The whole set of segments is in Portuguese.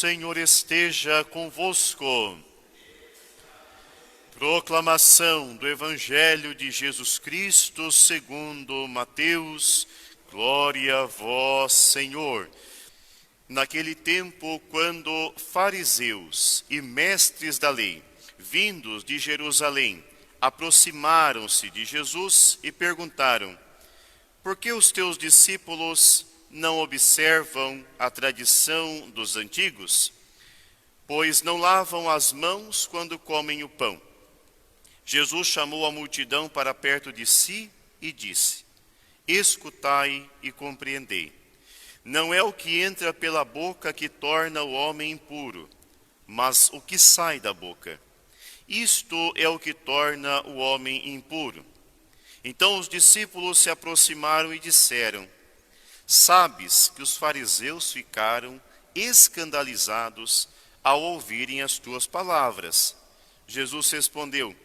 Senhor esteja convosco. Proclamação do Evangelho de Jesus Cristo segundo Mateus. Glória a vós, Senhor. Naquele tempo, quando fariseus e mestres da lei, vindos de Jerusalém, aproximaram-se de Jesus e perguntaram: por que os teus discípulos não observam a tradição dos antigos? Pois não lavam as mãos quando comem o pão. Jesus chamou a multidão para perto de si e disse: escutai e compreendei. Não é o que entra pela boca que torna o homem impuro, mas o que sai da boca. Isto é o que torna o homem impuro. Então os discípulos se aproximaram e disseram: sabes que os fariseus ficaram escandalizados ao ouvirem as tuas palavras. Jesus respondeu: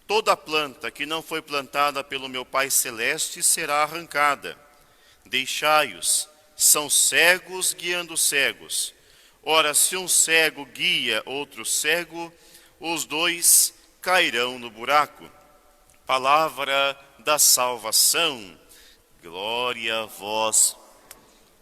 toda planta que não foi plantada pelo meu Pai Celeste será arrancada. Deixai-os, são cegos guiando cegos. Ora, se um cego guia outro cego, os dois cairão no buraco. Palavra da salvação. Glória a vós.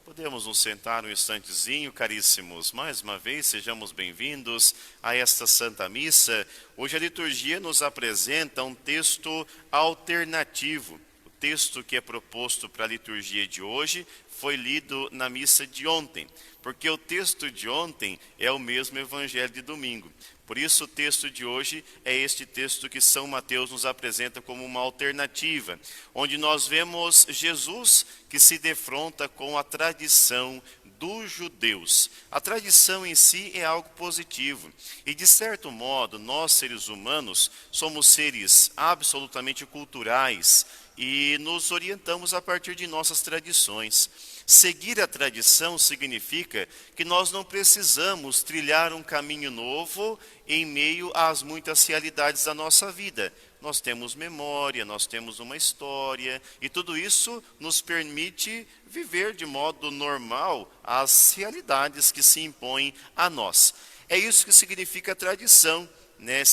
Podemos nos sentar um instantezinho, caríssimos. Mais uma vez, sejamos bem-vindos a esta Santa Missa. Hoje a liturgia nos apresenta um texto alternativo. O texto que é proposto para a liturgia de hoje foi lido na missa de ontem, porque o texto de ontem é o mesmo Evangelho de domingo. Por isso o texto de hoje é este texto que São Mateus nos apresenta como uma alternativa, onde nós vemos Jesus que se defronta com a tradição dos judeus. A tradição em si é algo positivo. E de certo modo, nós seres humanos somos seres absolutamente culturais e nos orientamos a partir de nossas tradições. Seguir a tradição significa que nós não precisamos trilhar um caminho novo em meio às muitas realidades da nossa vida. Nós temos memória, nós temos uma história, e tudo isso nos permite viver de modo normal as realidades que se impõem a nós. É isso que significa tradição, né?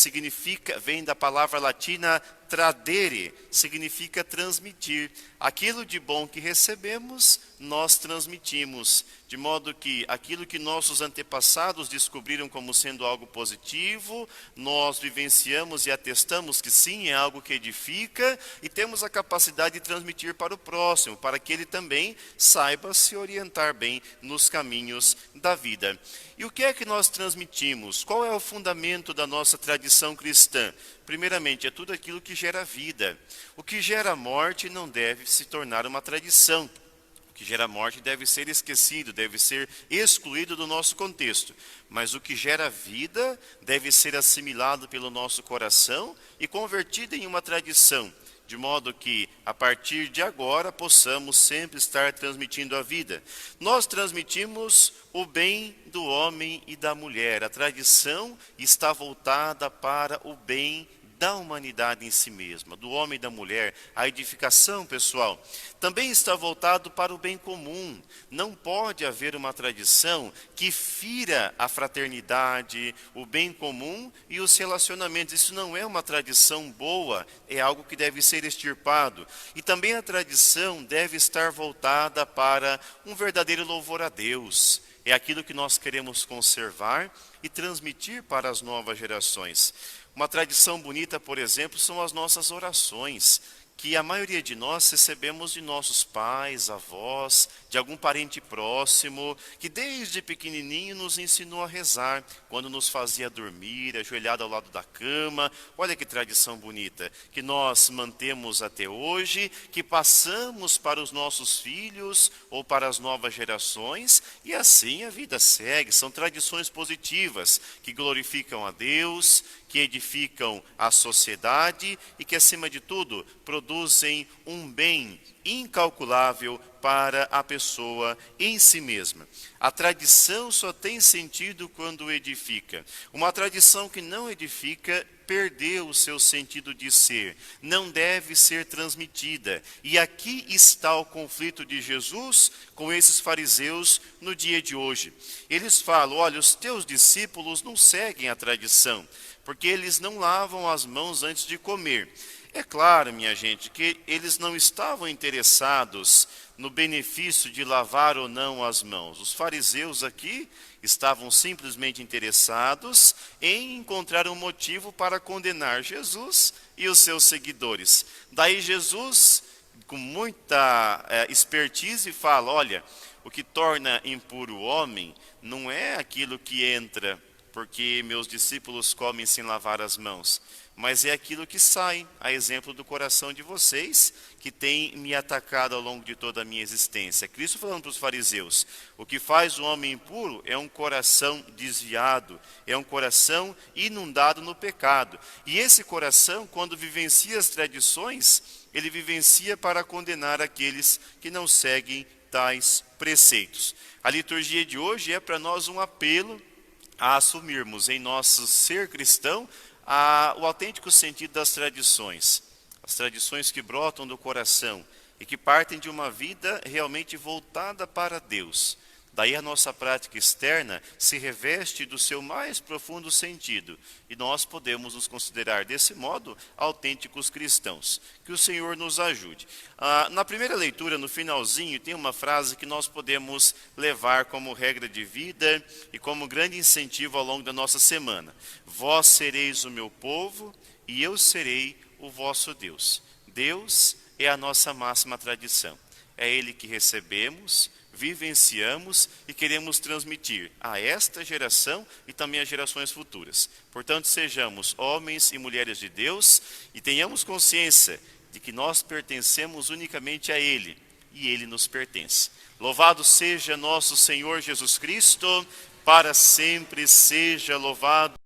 Vem da palavra latina tradere, significa transmitir. Aquilo de bom que recebemos, nós transmitimos, de modo que aquilo que nossos antepassados descobriram como sendo algo positivo, nós vivenciamos e atestamos que sim, é algo que edifica, e temos a capacidade de transmitir para o próximo, para que ele também saiba se orientar bem nos caminhos da vida. E o que é que nós transmitimos? Qual é o fundamento da nossa tradição cristã? Primeiramente, é tudo aquilo que gera vida. O que gera morte não deve se tornar uma tradição. O que gera morte deve ser esquecido, deve ser excluído do nosso contexto. Mas o que gera vida deve ser assimilado pelo nosso coração e convertido em uma tradição, de modo que, a partir de agora, possamos sempre estar transmitindo a vida. Nós transmitimos o bem do homem e da mulher. A tradição está voltada para o bem da humanidade em si mesma, do homem e da mulher, a edificação pessoal. Também está voltado para o bem comum. Não pode haver uma tradição que fira a fraternidade, o bem comum e os relacionamentos. Isso não é uma tradição boa, é algo que deve ser extirpado. E também a tradição deve estar voltada para um verdadeiro louvor a Deus. É aquilo que nós queremos conservar e transmitir para as novas gerações. Uma tradição bonita, por exemplo, são as nossas orações, que a maioria de nós recebemos de nossos pais, avós, de algum parente próximo, que desde pequenininho nos ensinou a rezar, quando nos fazia dormir, ajoelhado ao lado da cama. Olha que tradição bonita, que nós mantemos até hoje, que passamos para os nossos filhos ou para as novas gerações, e assim a vida segue. São tradições positivas, que glorificam a Deus, que edificam a sociedade e que, acima de tudo, produzem um bem incalculável para a pessoa em si mesma. A tradição só tem sentido quando edifica. Uma tradição que não edifica perdeu o seu sentido de ser, não deve ser transmitida. E aqui está o conflito de Jesus com esses fariseus no dia de hoje. Eles falam: olha, os teus discípulos não seguem a tradição, porque eles não lavam as mãos antes de comer. É claro, minha gente, que eles não estavam interessados no benefício de lavar ou não as mãos. Os fariseus aqui estavam simplesmente interessados em encontrar um motivo para condenar Jesus e os seus seguidores. Daí Jesus, com muita expertise, fala: olha, o que torna impuro o homem não é aquilo que entra porque meus discípulos comem sem lavar as mãos, mas é aquilo que sai, a exemplo do coração de vocês, que tem me atacado ao longo de toda a minha existência. Cristo falando para os fariseus: o que faz o homem impuro é um coração desviado, é um coração inundado no pecado. E esse coração, quando vivencia as tradições, ele vivencia para condenar aqueles que não seguem tais preceitos. A liturgia de hoje é para nós um apelo a assumirmos em nosso ser cristão o autêntico sentido das tradições. As tradições que brotam do coração e que partem de uma vida realmente voltada para Deus. Daí a nossa prática externa se reveste do seu mais profundo sentido, e nós podemos nos considerar desse modo autênticos cristãos. Que o Senhor nos ajude. Na primeira leitura, no finalzinho, tem uma frase que nós podemos levar como regra de vida e como grande incentivo ao longo da nossa semana. Vós sereis o meu povo e eu serei o vosso Deus. Deus é a nossa máxima tradição. É Ele que recebemos, vivenciamos e queremos transmitir a esta geração e também às gerações futuras. Portanto, sejamos homens e mulheres de Deus e tenhamos consciência de que nós pertencemos unicamente a Ele e Ele nos pertence. Louvado seja nosso Senhor Jesus Cristo, para sempre seja louvado.